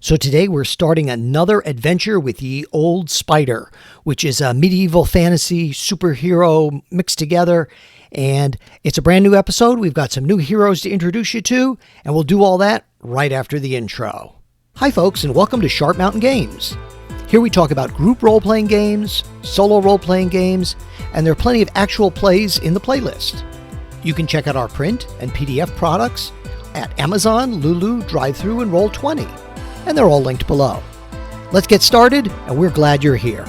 So today we're starting another adventure with Ye Olde Spider, which is a medieval fantasy superhero mixed together. And it's a brand new episode. We've got some new heroes to introduce you to, and we'll do all that right after the intro. Hi folks, and welcome to Sharp Mountain Games. Here we talk about group role-playing games, solo role-playing games, and there are plenty of actual plays in the playlist. You can check out our print and PDF products at Amazon, Lulu, Drive-Thru, and Roll20. And they're all linked below. Let's get started, and we're glad you're here.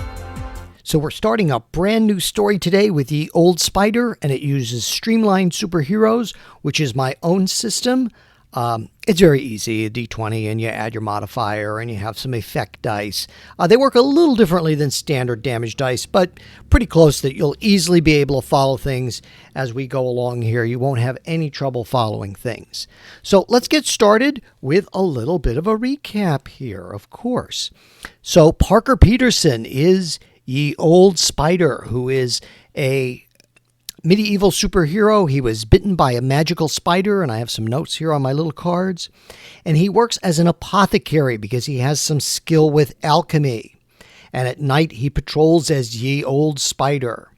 So we're starting a brand new story today with Ye Olde Spider, and it uses STREAMLINED SUPERHEROES, which is my own system. It's very easy, a D20, and you add your modifier, and you have some effect dice. They work a little differently than standard damage dice, but pretty close that you'll easily be able to follow things as we go along here. You won't have any trouble following things. So let's get started with a little bit of a recap here, of course. So Parker Peterson is Ye Olde Spider, who is a medieval superhero. He was bitten by a magical spider, and I have some notes here on my little cards. And he works as an apothecary because he has some skill with alchemy. And at night, he patrols as Ye Olde Spider.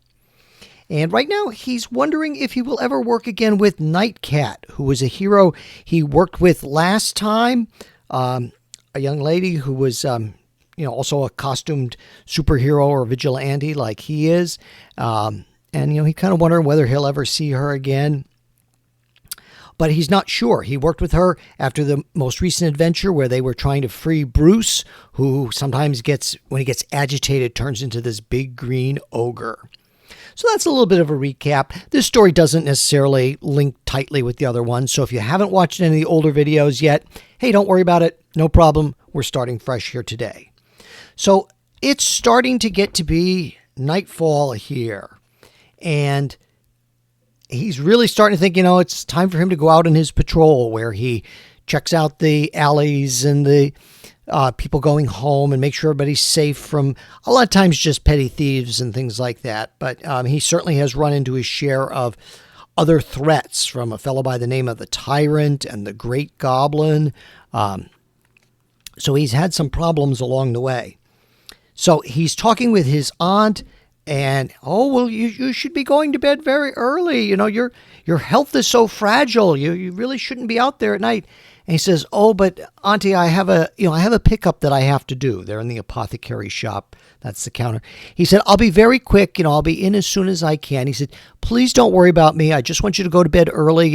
And right now, he's wondering if he will ever work again with Nightcat, who was a hero he worked with last time. A young lady who was also a costumed superhero or vigilante like he is. And, he kind of wondering whether he'll ever see her again. But he's not sure. He worked with her after the most recent adventure where they were trying to free Bruce, who sometimes when he gets agitated, turns into this big green ogre. So that's a little bit of a recap. This story doesn't necessarily link tightly with the other ones. So if you haven't watched any of the older videos yet, hey, don't worry about it. No problem. We're starting fresh here today. So it's starting to get to be nightfall here. And he's really starting to think, it's time for him to go out on his patrol where he checks out the alleys and the people going home and make sure everybody's safe from a lot of times just petty thieves and things like that. But he certainly has run into his share of other threats from a fellow by the name of the Tyrant and the Great Goblin. So he's had some problems along the way. So he's talking with his aunt. And, you should be going to bed very early. Your health is so fragile. You really shouldn't be out there at night. And he says, but Auntie, I have a pickup that I have to do. They're in the apothecary shop. That's the counter. He said, I'll be very quick. I'll be in as soon as I can. He said, please don't worry about me. I just want you to go to bed early.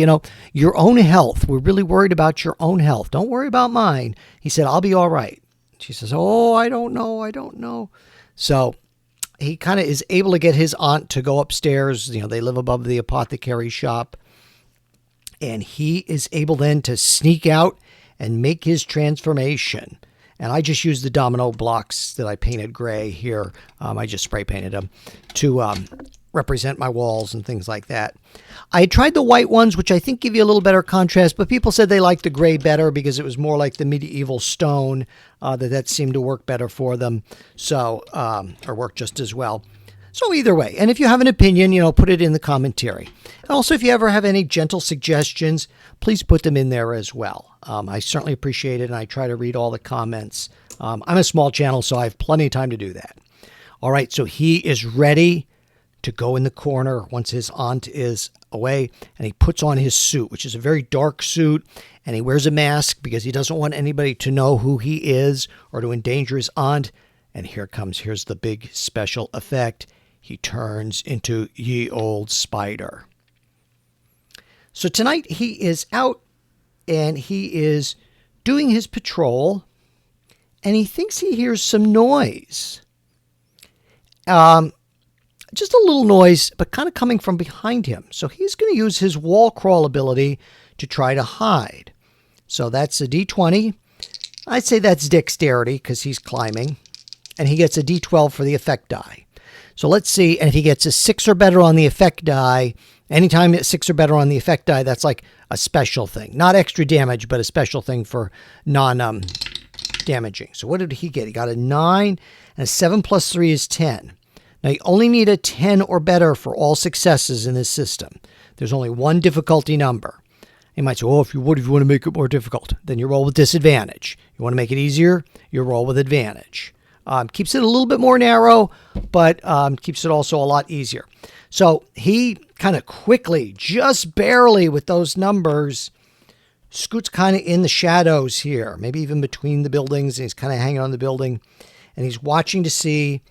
Your own health. We're really worried about your own health. Don't worry about mine. He said, I'll be all right. She says, I don't know. So he kind of is able to get his aunt to go upstairs. They live above the apothecary shop. And he is able then to sneak out and make his transformation. And I just used the domino blocks that I painted gray here. I just spray painted them to represent my walls and things like that. I had tried the white ones, which I think give you a little better contrast, but people said they liked the gray better because it was more like the medieval stone, that seemed to work better for them, so or work just as well. So either way, and if you have an opinion, put it in the commentary. And also, if you ever have any gentle suggestions, please put them in there as well. I certainly appreciate it, and I try to read all the comments. I'm a small channel, so I have plenty of time to do that. All right, so he is ready to go in the corner once his aunt is away, and he puts on his suit, which is a very dark suit, and he wears a mask because he doesn't want anybody to know who he is or to endanger his aunt. And here's the big special effect. He turns into Ye Olde Spider. So tonight he is out and he is doing his patrol, and he thinks he hears some noise. Just a little noise, but kind of coming from behind him. So he's going to use his wall crawl ability to try to hide. So that's a D20. I'd say that's dexterity because he's climbing. And he gets a D12 for the effect die. So let's see. And if he gets a 6 or better on the effect die, anytime it's 6 or better on the effect die, that's like a special thing. Not extra damage, but a special thing for non-damaging. So what did he get? He got a 9, and a 7 plus 3 is 10. Now, you only need a 10 or better for all successes in this system. There's only one difficulty number. You might say, oh, if you want to make it more difficult, then you roll with disadvantage. You want to make it easier, you roll with advantage. Keeps it a little bit more narrow, but keeps it also a lot easier. So he kind of quickly, just barely with those numbers, scoots kind of in the shadows here, maybe even between the buildings. And he's kind of hanging on the building, and he's watching to see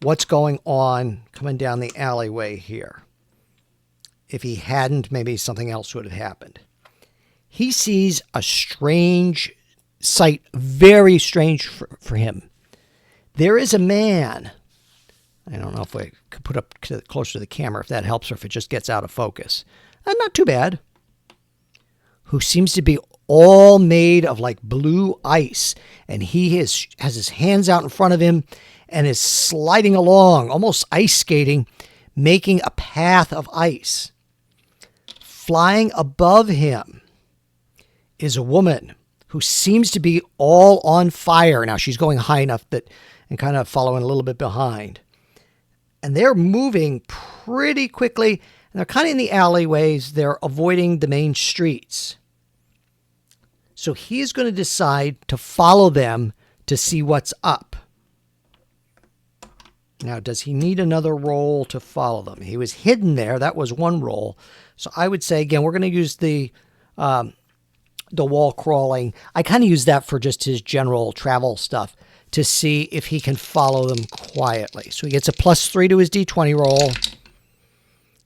what's going on coming down the alleyway here. If he hadn't, maybe something else would have happened. He sees a strange sight, very strange for him. There is a man. I don't know if I could put up closer to the camera if that helps or if it just gets out of focus. Not too bad. Who seems to be all made of like blue ice. And he has his hands out in front of him and is sliding along, almost ice skating, making a path of ice. Flying above him is a woman who seems to be all on fire. Now she's going high enough that and kind of following a little bit behind. And they're moving pretty quickly. And they're kind of in the alleyways. They're avoiding the main streets. So he's going to decide to follow them to see what's up. Now, does he need another roll to follow them? He was hidden there. That was one roll. So I would say, again, we're going to use the wall crawling. I kind of use that for just his general travel stuff to see if he can follow them quietly. So he gets a +3 to his D20 roll.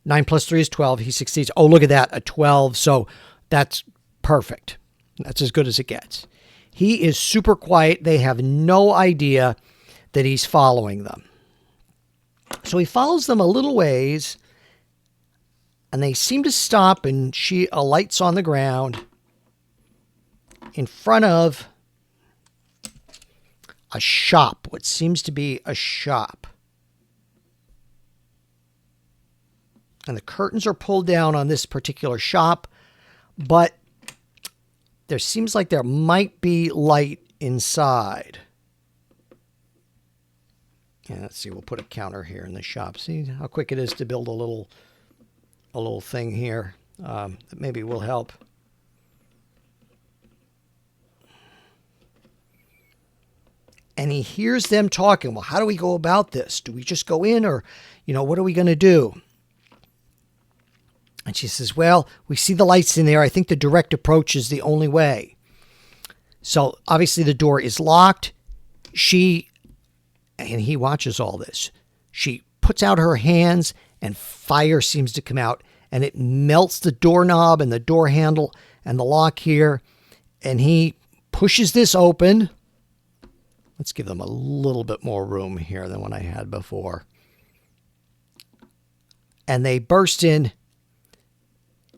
9 + 3 is 12. He succeeds. Oh, look at that, a 12. So that's perfect. That's as good as it gets. He is super quiet. They have no idea that he's following them. So he follows them a little ways, and they seem to stop, and she alights on the ground in front of a shop, what seems to be a shop. And the curtains are pulled down on this particular shop, but there seems like there might be light inside. Yeah, let's see, we'll put a counter here in the shop. See how quick it is to build a little thing here that maybe will help. And he hears them talking. Well, how do we go about this? Do we just go in or, what are we going to do? And she says, well, we see the lights in there. I think the direct approach is the only way. So obviously the door is locked. And he watches all this. She puts out her hands and fire seems to come out and it melts the doorknob and the door handle and the lock here. And he pushes this open. Let's give them a little bit more room here than what I had before. And they burst in.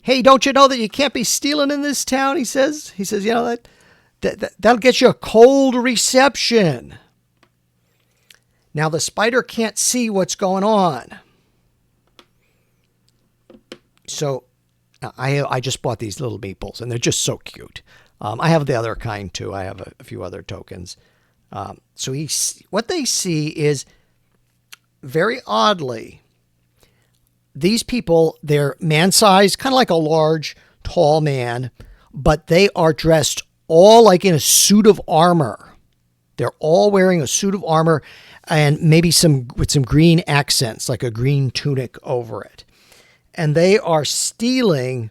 Hey, don't you know that you can't be stealing in this town? He says, that'll get you a cold reception. Now the spider can't see what's going on. So I just bought these little meeples and they're just so cute. I have the other kind too. I have a few other tokens. So what they see is, very oddly, these people, they're man-sized, kind of like a large, tall man, but they are dressed all like in a suit of armor. They're all wearing a suit of armor and maybe with some green accents, like a green tunic over it. And they are stealing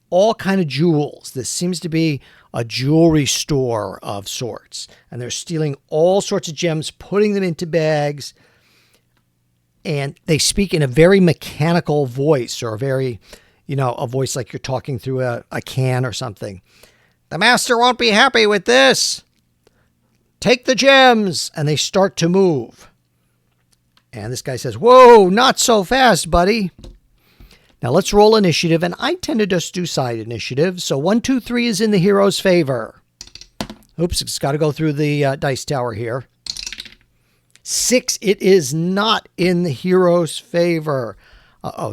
all kind of jewels. This seems to be a jewelry store of sorts. And they're stealing all sorts of gems, putting them into bags. And they speak in a very mechanical voice, or a very, a voice like you're talking through a can or something. The master won't be happy with this. Take the gems. And they start to move. And this guy says, whoa, not so fast, buddy. Now let's roll initiative. And I tend to just do side initiative. So 1, 2, 3 is in the hero's favor. Oops, it's got to go through the dice tower here. 6, it is not in the hero's favor.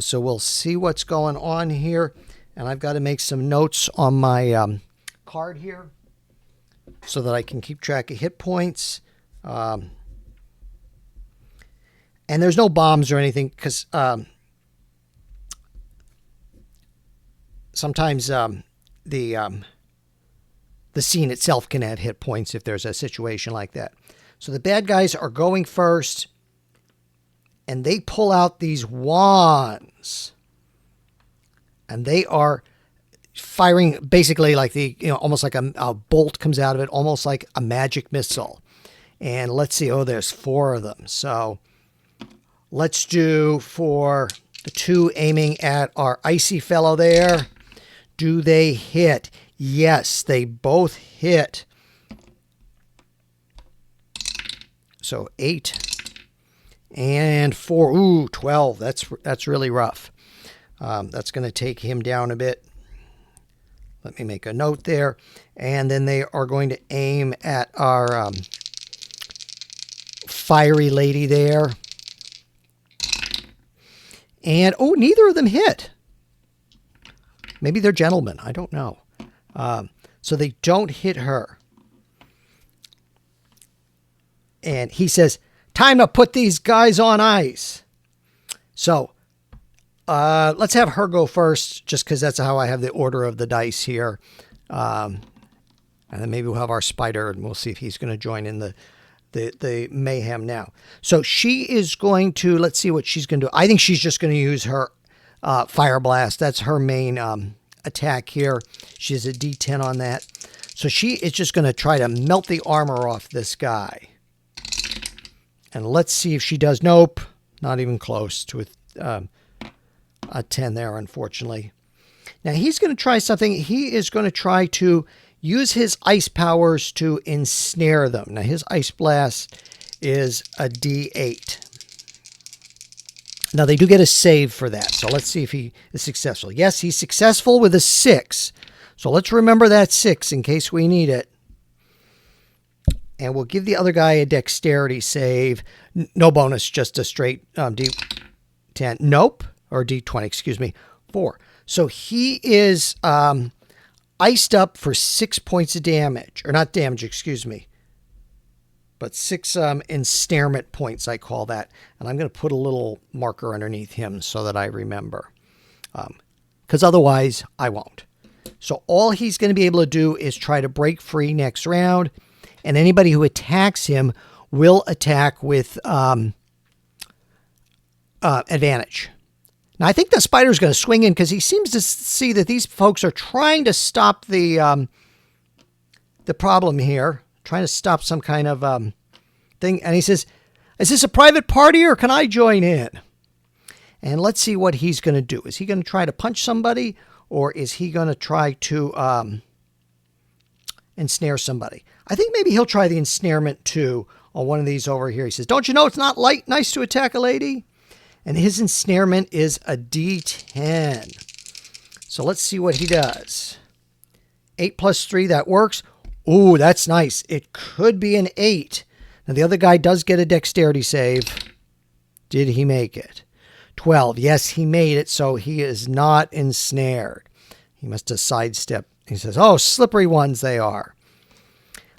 So we'll see what's going on here. And I've got to make some notes on my card here so that I can keep track of hit points. And there's no bombs or anything because sometimes the scene itself can add hit points if there's a situation like that. So the bad guys are going first, and they pull out these wands, and they are firing basically like almost like a bolt comes out of it, almost like a magic missile. And let's see, there's 4 of them. So let's do for the 2 aiming at our icy fellow there. Do they hit? Yes, they both hit. So 8 and 4. Ooh, 12. That's really rough. That's going to take him down a bit. Let me make a note there. And then they are going to aim at our fiery lady there. And, neither of them hit. Maybe they're gentlemen. I don't know. So they don't hit her. And he says, time to put these guys on ice. So let's have her go first, just because that's how I have the order of the dice here. And then maybe we'll have our spider, and we'll see if he's going to join in the mayhem now. So she is going to, let's see what she's going to do. I think she's just going to use her fire blast. That's her main attack here. She has a D10 on that. So she is just going to try to melt the armor off this guy. And let's see if she does. Nope. Not even close to a 10 there, unfortunately. Now he's going to try something. He is going to try to use his ice powers to ensnare them. Now his ice blast is a D8. Now they do get a save for that. So let's see if he is successful. Yes, he's successful with a 6. So let's remember that 6 in case we need it. And we'll give the other guy a dexterity save. No bonus, just a straight D10. Nope. Or D20, excuse me. 4. So he is iced up for 6 points of damage. Or not damage, excuse me. But 6 ensnarement points, I call that. And I'm going to put a little marker underneath him so that I remember. Because otherwise, I won't. So all he's going to be able to do is try to break free next round. And anybody who attacks him will attack with advantage. Now, I think the spider's going to swing in because he seems to see that these folks are trying to stop the problem here, trying to stop some kind of thing. And he says, is this a private party or can I join in? And let's see what he's going to do. Is he going to try to punch somebody, or is he going to try to ensnare somebody? I think maybe he'll try the ensnarement too on one of these over here. He says, don't you know it's not nice to attack a lady? And his ensnarement is a D10. So let's see what he does. 8 plus 3, that works. Ooh, that's nice. It could be an 8. Now the other guy does get a dexterity save. Did he make it? 12. Yes, he made it, so he is not ensnared. He must have sidestepped. He says, oh, slippery ones they are.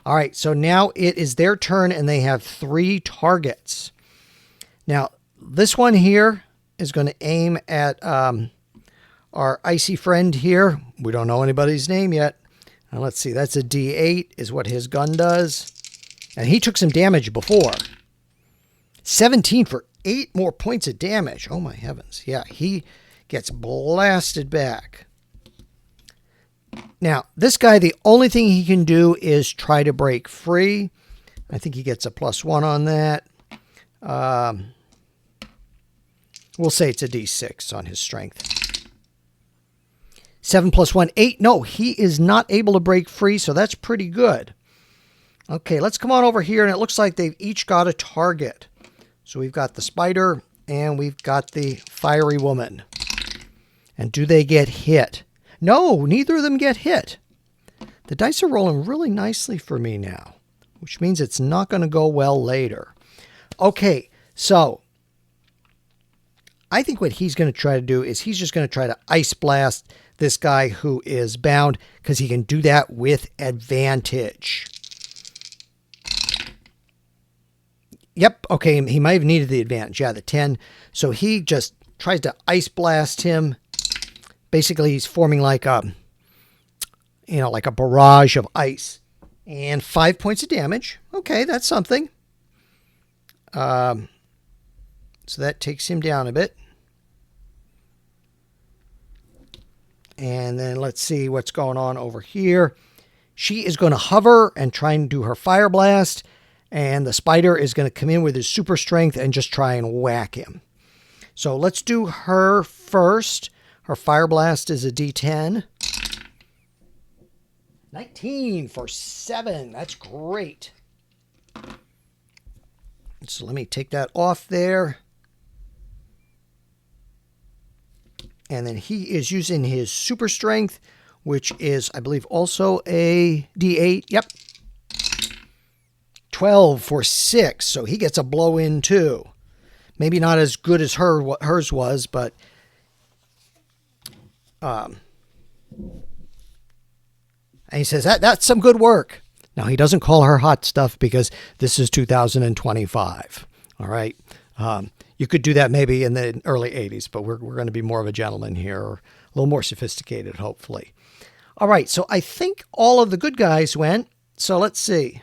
All right, so now it is their turn, and they have 3 targets. Now, this one here is going to aim at our icy friend here. We don't know anybody's name yet. Now, let's see. That's a D8 is what his gun does. And he took some damage before. 17 for 8 more points of damage. Oh, my heavens. Yeah, he gets blasted back. Now, this guy, the only thing he can do is try to break free. I think he gets a +1 on that. We'll say it's a D6 on his strength. 7 plus 1, 8. No, he is not able to break free, so that's pretty good. Okay, let's come on over here, and it looks like they've each got a target. So we've got the spider, and we've got the fiery woman. And do they get hit? No, neither of them get hit. The dice are rolling really nicely for me now, which means it's not going to go well later. Okay, so I think what he's going to try to do is he's just going to try to ice blast this guy who is bound, because he can do that with advantage. Yep, okay, he might have needed the advantage. Yeah, the 10. So he just tries to ice blast him. Basically, he's forming like a you know, like a barrage of ice. And 5 points of damage. Okay, that's something. So that takes him down a bit. And then let's see what's going on over here. She is going to hover and try and do her fire blast. And the spider is going to come in with his super strength and just try and whack him. So let's do her first. Her fire blast is a D10. 19 for 7. That's great. So let me take that off there. And then he is using his super strength, which is, I believe, also a D8. Yep. 12 for 6. So he gets a blow in too. Maybe not as good as what hers was, but and he says, that's some good work. Now, he doesn't call her hot stuff because this is 2025. All right. You could do that maybe in the early 80s, but we're going to be more of a gentleman here, or a little more sophisticated, hopefully. All right. So I think all of the good guys went. So let's see.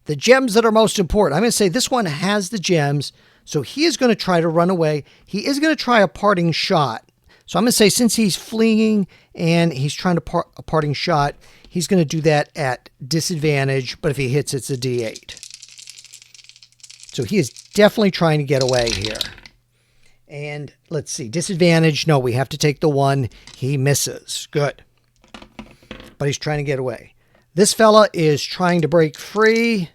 The gems that are most important. I'm going to say this one has the gems. So he is going to try to run away. He is going to try a parting shot. So I'm going to say since he's fleeing and he's trying to a parting shot, he's going to do that at disadvantage. But if he hits, it's a D8. So he is definitely trying to get away here. And let's see. Disadvantage. No, we have to take the 1. He misses. Good. But he's trying to get away. This fella is trying to break free.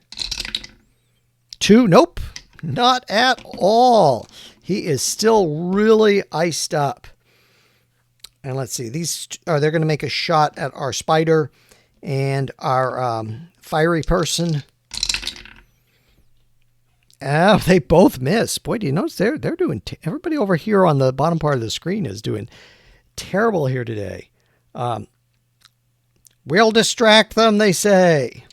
2. Nope. Not at all. He is still really iced up. And let's see. They're going to make a shot at our spider and our fiery person. Oh, they both miss. Boy, do you notice they're doing... everybody over here on the bottom part of the screen is doing terrible here today. We'll distract them, they say.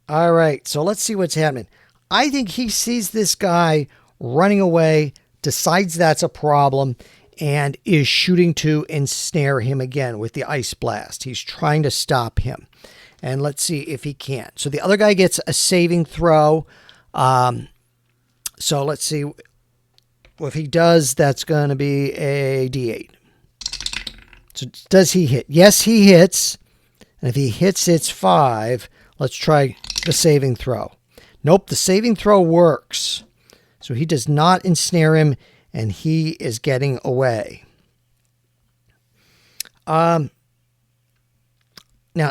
All right, so let's see what's happening. I think he sees this guy running away, decides that's a problem, and is shooting to ensnare him again with the ice blast. He's trying to stop him. And let's see if he can. So the other guy gets a saving throw. So let's see. Well, if he does, that's going to be a D8. So does he hit? Yes, he hits. And if he hits, it's 5. Let's try the saving throw. Nope, the saving throw works. So he does not ensnare him, and he is getting away. Now,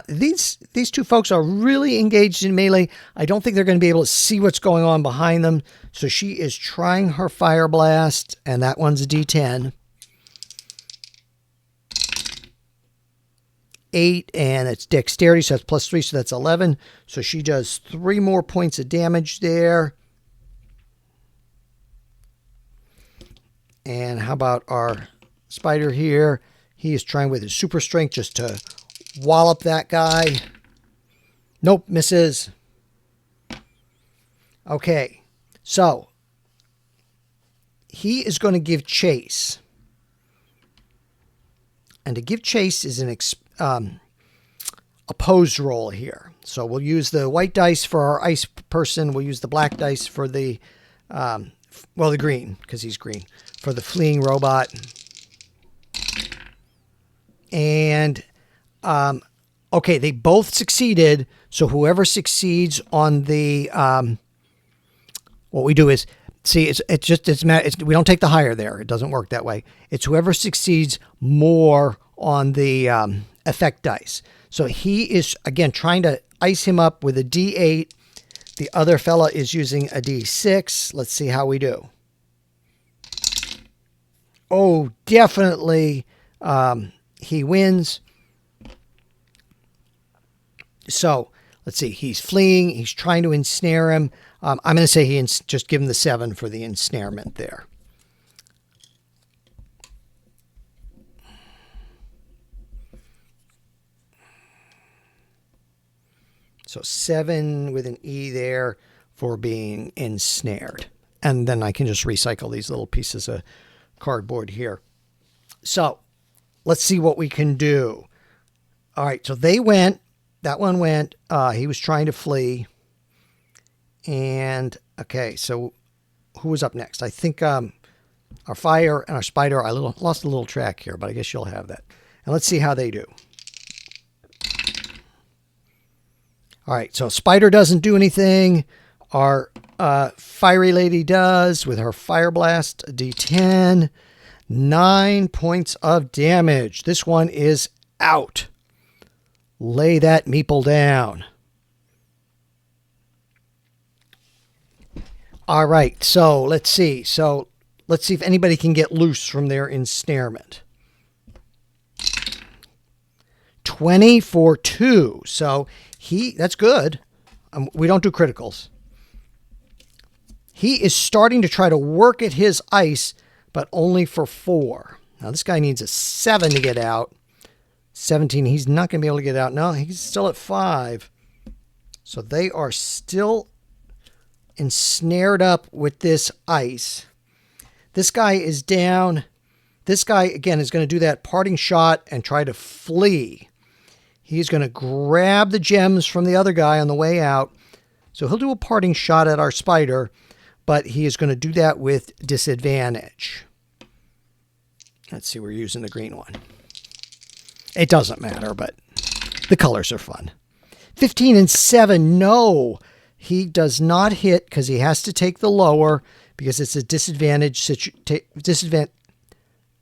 these two folks are really engaged in melee. I don't think they're going to be able to see what's going on behind them. So she is trying her fire blast, and that one's a D10. 8, and it's dexterity, so that's +3, so that's 11. So she does 3 more points of damage there. And how about our spider here? He is trying with his super strength just to wallop that guy. Nope, misses. Okay, so he is going to give chase. And to give chase is an opposed roll here. So we'll use the white dice for our ice person. We'll use the black dice for the, the green, because he's green, for the fleeing robot. And, okay, they both succeeded. So whoever succeeds on the, what we do is, see, we don't take the higher there. It doesn't work that way. It's whoever succeeds more on the effect dice. So he is, again, trying to ice him up with a D8. The other fella is using a D6. Let's see how we do. Oh, definitely he wins. So let's see. He's fleeing. He's trying to ensnare him. I'm going to say just give him the 7 for the ensnarement there. So 7 with an E there for being ensnared. And then I can just recycle these little pieces of cardboard here. So let's see what we can do. All right, so they went. That one went. He was trying to flee. And, okay, so who was up next? I think our fire and our spider, I lost a little track here, but I guess you'll have that. And let's see how they do. All right, so spider doesn't do anything. Our fiery lady does with her fire blast, D10. 9 points of damage. This one is out. Lay that meeple down. All right, so let's see. So let's see if anybody can get loose from their ensnarement. 20 for 2. So that's good. We don't do criticals. He is starting to try to work at his ice, but only for 4. Now this guy needs a 7 to get out. 17, he's not going to be able to get out. No, he's still at 5. So they are still ensnared up with this ice. This guy is down. This guy, again, is going to do that parting shot and try to flee. He's going to grab the gems from the other guy on the way out. So he'll do a parting shot at our spider, but he is going to do that with disadvantage. Let's see, we're using the green one. It doesn't matter, but the colors are fun. 15 and 7, no. He does not hit because he has to take the lower because it's a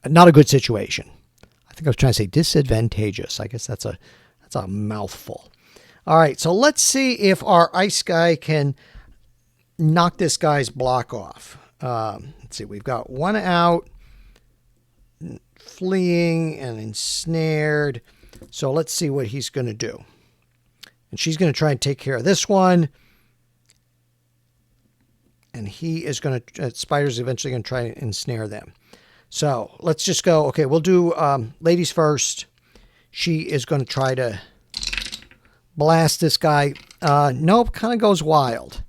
not a good situation. I think I was trying to say disadvantageous. I guess that's a mouthful. All right, so let's see if our ice guy can knock this guy's block off. Let's see, we've got one out, fleeing and ensnared. So let's see what he's going to do. And she's going to try and take care of this one. And he is going to, spider's eventually going to try and ensnare them. So let's just go. Okay, we'll do ladies first. She is going to try to blast this guy. Nope, kind of goes wild.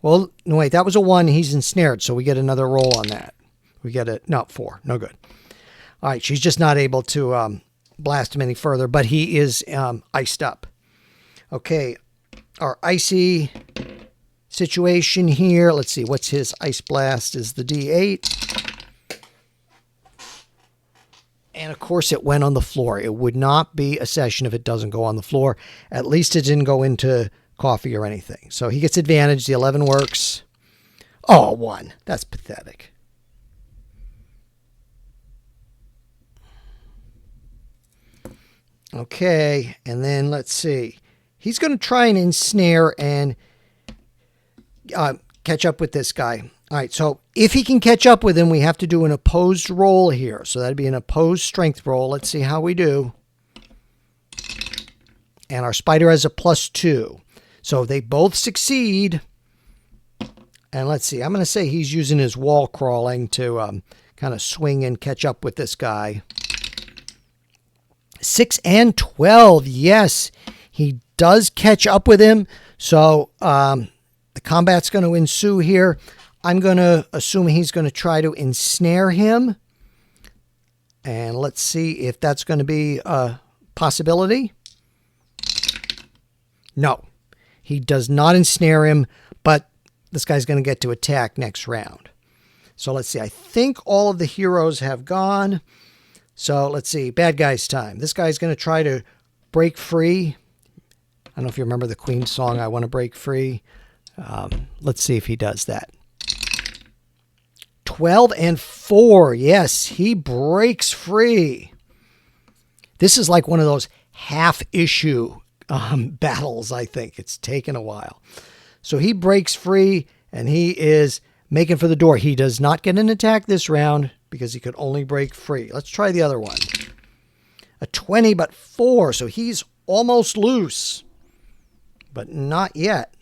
Well, no, wait, that was a 1. He's ensnared, so we get another roll on that. We get a, no, 4. No good. All right, she's just not able to blast him any further, but he is iced up. Okay, our icy situation here. Let's see, what's his ice blast is the D8. And, of course, it went on the floor. It would not be a session if it doesn't go on the floor. At least it didn't go into coffee or anything. So he gets advantage. The 11 works. Oh, 1. That's pathetic. Okay, and then let's see. He's going to try and ensnare and catch up with this guy. All right, so if he can catch up with him, we have to do an opposed roll here. So that'd be an opposed strength roll. Let's see how we do. And our spider has a +2. So they both succeed. And let's see, I'm going to say he's using his wall crawling to kind of swing and catch up with this guy. 6 and 12. Yes, he does catch up with him. So the combat's going to ensue here. I'm going to assume he's going to try to ensnare him. And let's see if that's going to be a possibility. No, he does not ensnare him, but this guy's going to get to attack next round. So let's see. I think all of the heroes have gone. So let's see. Bad guy's time. This guy's going to try to break free. I don't know if you remember the Queen song, I Want to Break Free. Let's see if he does that. 12 and 4. Yes, he breaks free. This is like one of those half-issue battles, I think. It's taken a while. So he breaks free, and he is making for the door. He does not get an attack this round because he could only break free. Let's try the other one. A 20, but 4. So he's almost loose, but not yet.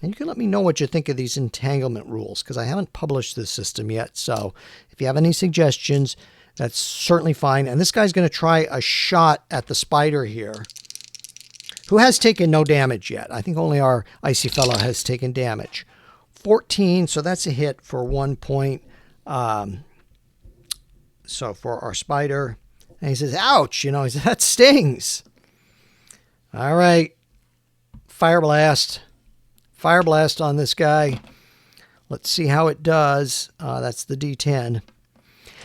And you can let me know what you think of these entanglement rules, because I haven't published this system yet. So if you have any suggestions, that's certainly fine. And this guy's going to try a shot at the spider here, who has taken no damage yet. I think only our icy fellow has taken damage. 14, so that's a hit for 1 point. So for our spider, And he says, ouch, you know, he says, that stings. All right. Fire blast. Fire blast on this guy. Let's see how it does. That's the D10.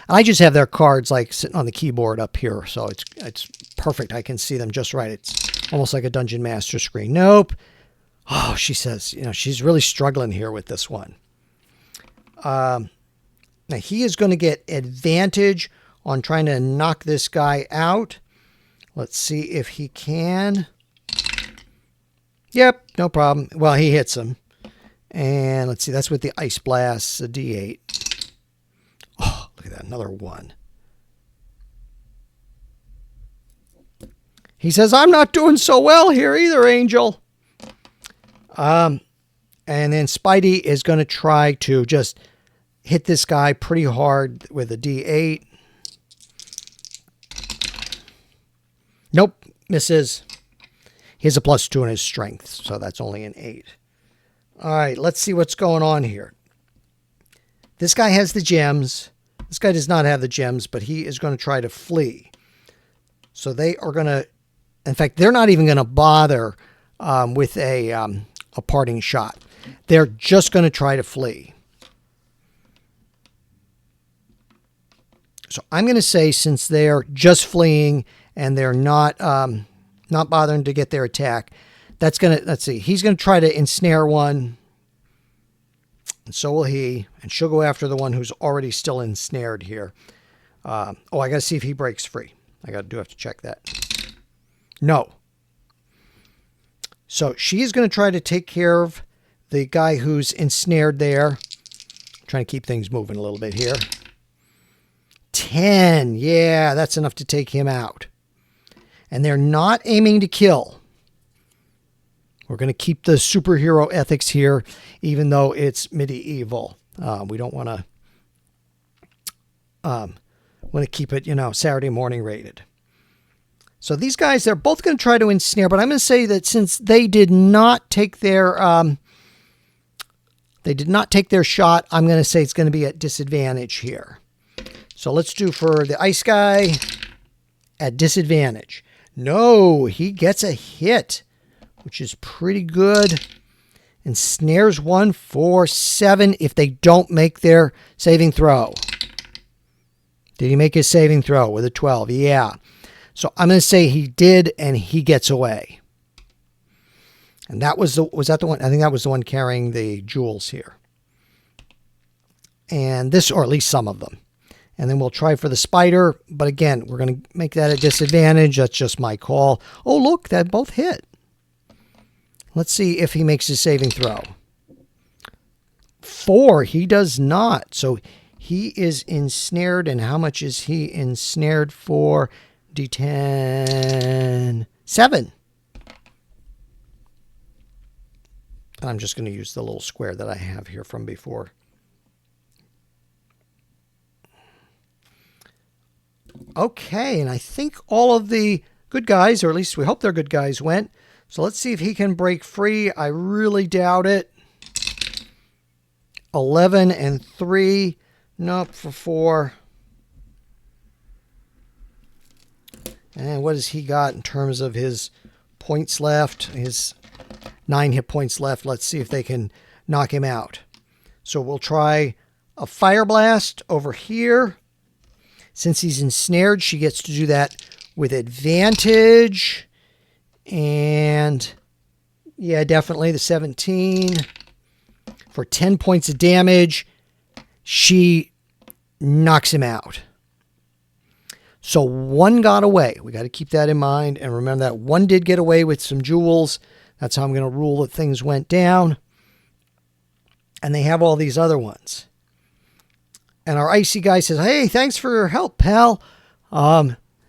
I just have their cards like sitting on the keyboard up here, so it's perfect. I can see them just right. It's almost like a Dungeon Master screen. Nope. Oh, she says, you know, she's really struggling here with this one. Now, he is going to get advantage on trying to knock this guy out. Let's see if he can. Yep, no problem. Well, he hits him. And let's see, that's with the Ice Blast, a D8. Oh, look at that, another one. He says, I'm not doing so well here either, Angel. And then Spidey is going to try to just hit this guy pretty hard with a D8. Nope, misses. He has a +2 in his strength, so that's only an 8. All right, let's see what's going on here. This guy has the gems. This guy does not have the gems, but he is going to try to flee. So they are going to, in fact, they're not even going to bother with a parting shot. They're just going to try to flee. So I'm going to say, since they're just fleeing and they're not bothering to get their attack, that's going to, let's see, he's going to try to ensnare one. And so will he. And she'll go after the one who's already still ensnared here. I got to see if he breaks free. I do have to check that. No. So she's going to try to take care of the guy who's ensnared there. Trying to keep things moving a little bit here. 10. Yeah, that's enough to take him out. And they're not aiming to kill. We're going to keep the superhero ethics here, even though it's medieval. We don't want to keep it, you know, Saturday morning rated. So these guys, they're both going to try to ensnare, but I'm going to say that since they did not take their shot, I'm going to say it's going to be at disadvantage here. So let's do for the ice guy at disadvantage. No, he gets a hit, which is pretty good. And snares one for 7 if they don't make their saving throw. Did he make his saving throw with a 12? Yeah. So I'm going to say he did, and he gets away. And that was that the one? I think that was the one carrying the jewels here. And this, or at least some of them. And then we'll try for the spider. But again, we're going to make that a disadvantage. That's just my call. Oh, look, that both hit. Let's see if he makes his saving throw. 4. He does not. So he is ensnared. And how much is he ensnared for? D10. 7. And I'm just going to use the little square that I have here from before. Okay, and I think all of the good guys, or at least we hope they're good guys, went. So let's see if he can break free. I really doubt it. 11 and 3. Nope, for 4. And what has he got in terms of his points left? His 9 hit points left. Let's see if they can knock him out. So we'll try a fire blast over here. Since he's ensnared, she gets to do that with advantage. And yeah, definitely the 17 for 10 points of damage. She knocks him out. So 1 got away. We got to keep that in mind. And remember that 1 did get away with some jewels. That's how I'm going to rule that things went down. And they have all these other ones. And our icy guy says, hey, thanks for your help, pal.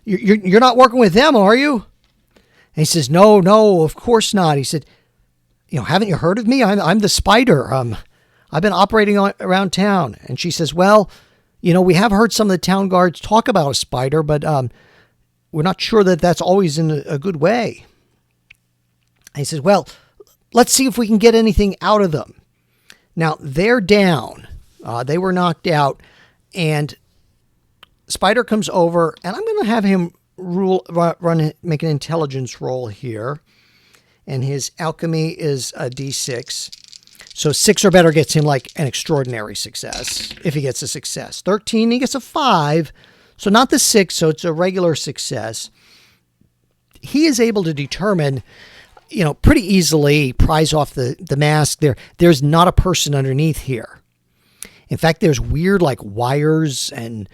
You're not working with them, are you? And he says, no, of course not. He said, you know, haven't you heard of me? I'm the Spider. I've been operating around town. And she says, well, you know, we have heard some of the town guards talk about a spider, but we're not sure that that's always in a good way. And he says, well, let's see if we can get anything out of them. Now, they're down. They were knocked out. And Spider comes over, and I'm going to have him make an intelligence roll here. And his alchemy is a D6. So 6 or better gets him like an extraordinary success, if he gets a success. 13, he gets a 5. So not the 6, so it's a regular success. He is able to determine, pretty easily, prise off the mask. There's not a person underneath here. In fact, there's weird like wires and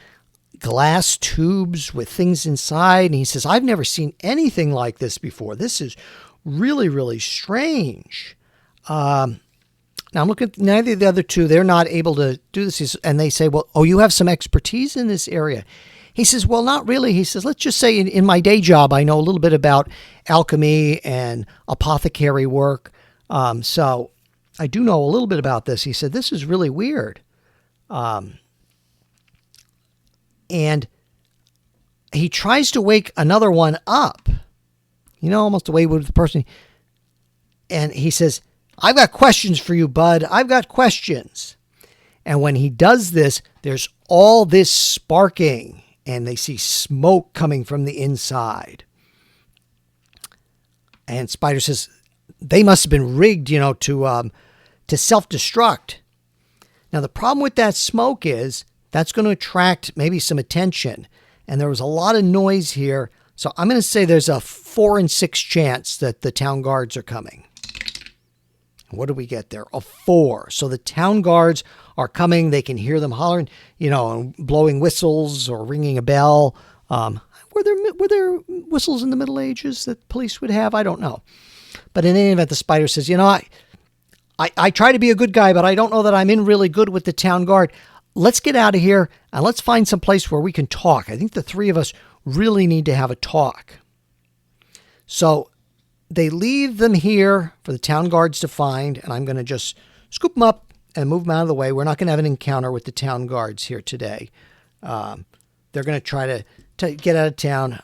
glass tubes with things inside. And he says, I've never seen anything like this before. This is really, really strange. Now I'm looking at neither of the other two. They're not able to do this. And they say, well, oh, you have some expertise in this area. He says, well, not really. He says, let's just say in my day job, I know a little bit about alchemy and apothecary work. So I do know a little bit about this. He said, this is really weird. And he tries to wake another one up, almost the way with the person. And he says, I've got questions for you, bud. I've got questions. And when he does this, there's all this sparking, and they see smoke coming from the inside. And Spider says, they must have been rigged, to self-destruct. Now, the problem with that smoke is that's going to attract maybe some attention. And there was a lot of noise here. So I'm going to say there's a 4 in 6 chance that the town guards are coming. What do we get there? A 4. So the town guards are coming. They can hear them hollering, and blowing whistles or ringing a bell. Were there whistles in the Middle Ages that police would have? I don't know. But in any event, the Spider says, I try to be a good guy, but I don't know that I'm in really good with the town guard. Let's get out of here and let's find some place where we can talk. I think the three of us really need to have a talk. So they leave them here for the town guards to find, and I'm going to just scoop them up and move them out of the way. We're not going to have an encounter with the town guards here today. They're going to try to get out of town.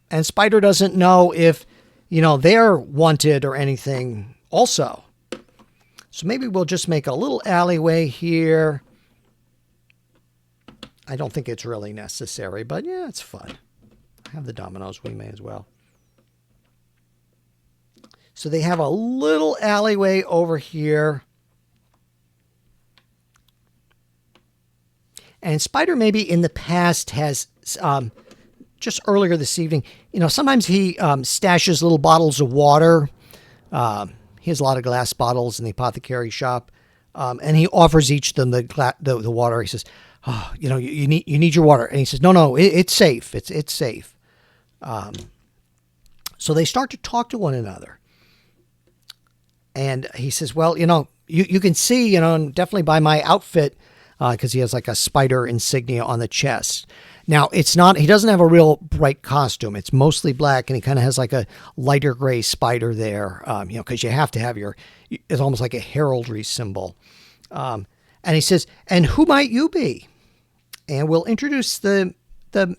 And Spider doesn't know if, they're wanted or anything also. So maybe we'll just make a little alleyway here. I don't think it's really necessary, but yeah, it's fun. I have the dominoes. We may as well. So they have a little alleyway over here. And Spider maybe in the past has, just earlier this evening, sometimes he stashes little bottles of water. He has a lot of glass bottles in the apothecary shop. And he offers each of them the water. He says, oh, you need your water. And he says, no, it's safe. It's safe. So they start to talk to one another. And he says, well, you can see, definitely by my outfit, because he has like a spider insignia on the chest. Now, he doesn't have a real bright costume. It's mostly black, and he kind of has like a lighter gray spider there, because you have to have it's almost like a heraldry symbol. And he says, and who might you be? And we'll introduce the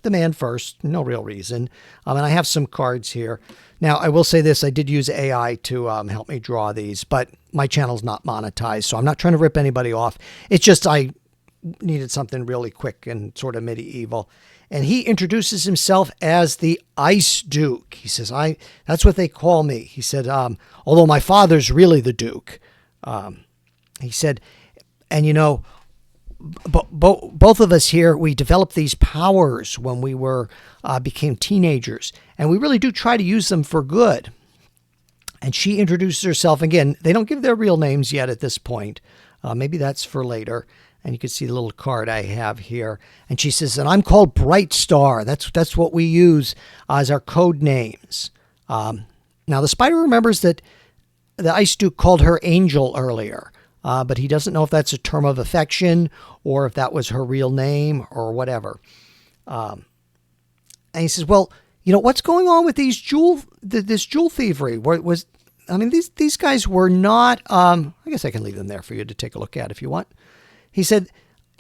man first. No real reason. And I have some cards here. Now, I will say this. I did use AI to help me draw these, but my channel's not monetized, so I'm not trying to rip anybody off. It's just I needed something really quick and sort of medieval. And he introduces himself as the Ice Duke. He says, that's what they call me. He said, although my father's really the Duke. He said, and both of us here, we developed these powers when we became teenagers, and we really do try to use them for good. And she introduces herself again. They don't give their real names yet at this point. Maybe that's for later. And you can see the little card I have here. And she says, and I'm called Bright Star. That's what we use as our code names. Now the Spider remembers that the Ice Duke called her Angel earlier. But he doesn't know if that's a term of affection or if that was her real name or whatever. And he says, well, what's going on with this jewel thievery? These guys were not, I guess I can leave them there for you to take a look at if you want. He said,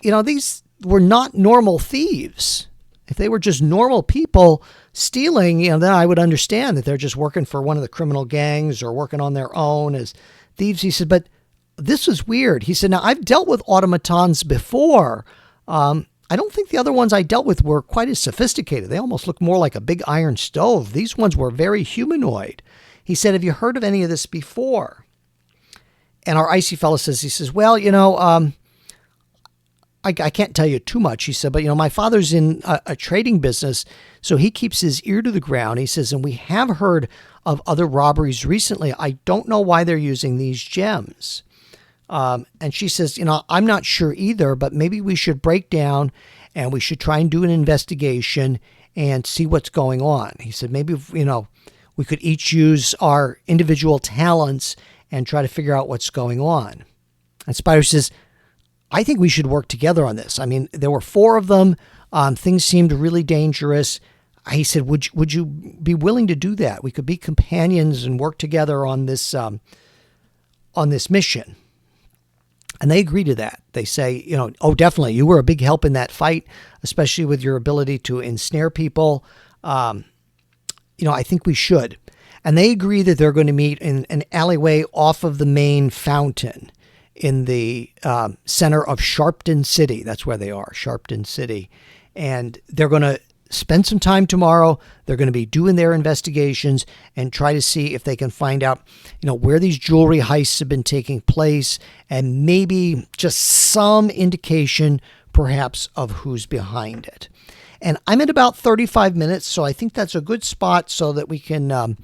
these were not normal thieves. If they were just normal people stealing, then I would understand that they're just working for one of the criminal gangs or working on their own as thieves. He said, but this was weird. He said, now I've dealt with automatons before. I don't think the other ones I dealt with were quite as sophisticated. They almost looked more like a big iron stove. These ones were very humanoid. He said, have you heard of any of this before? And our icy fellow says, he says, well, I can't tell you too much. He said, but, my father's in a trading business, so he keeps his ear to the ground. He says, and we have heard of other robberies recently. I don't know why they're using these gems. And she says, I'm not sure either, but maybe we should break down and we should try and do an investigation and see what's going on. He said, maybe, we could each use our individual talents and try to figure out what's going on. And Spider says, I think we should work together on this. I mean, there were 4 of them. Things seemed really dangerous. He said, would you be willing to do that? We could be companions and work together on this mission. And they agree to that. They say, oh, definitely. You were a big help in that fight, especially with your ability to ensnare people. I think we should. And they agree that they're going to meet in an alleyway off of the main fountain in the center of Sharpton City. That's where they are, Sharpton City. And they're going to spend some time tomorrow. They're going to be doing their investigations and try to see if they can find out, where these jewelry heists have been taking place and maybe just some indication perhaps of who's behind it. And I'm at about 35 minutes, so I think that's a good spot so that we can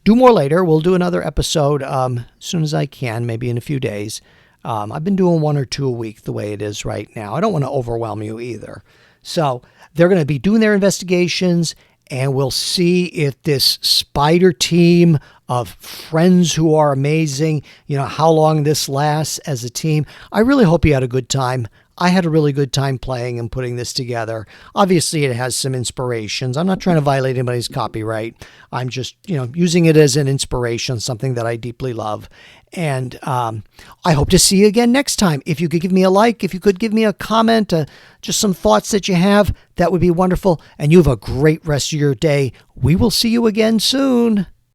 do more later. We'll do another episode as soon as I can, maybe in a few days. I've been doing 1 or 2 a week the way it is right now. I don't want to overwhelm you either. So they're going to be doing their investigations, and we'll see if this spider team of friends who are amazing, how long this lasts as a team. I really hope you had a good time. I had a really good time playing and putting this together. Obviously, it has some inspirations. I'm not trying to violate anybody's copyright. I'm just, using it as an inspiration, something that I deeply love. And I hope to see you again next time. If you could give me a like, if you could give me a comment, just some thoughts that you have, that would be wonderful. And you have a great rest of your day. We will see you again soon.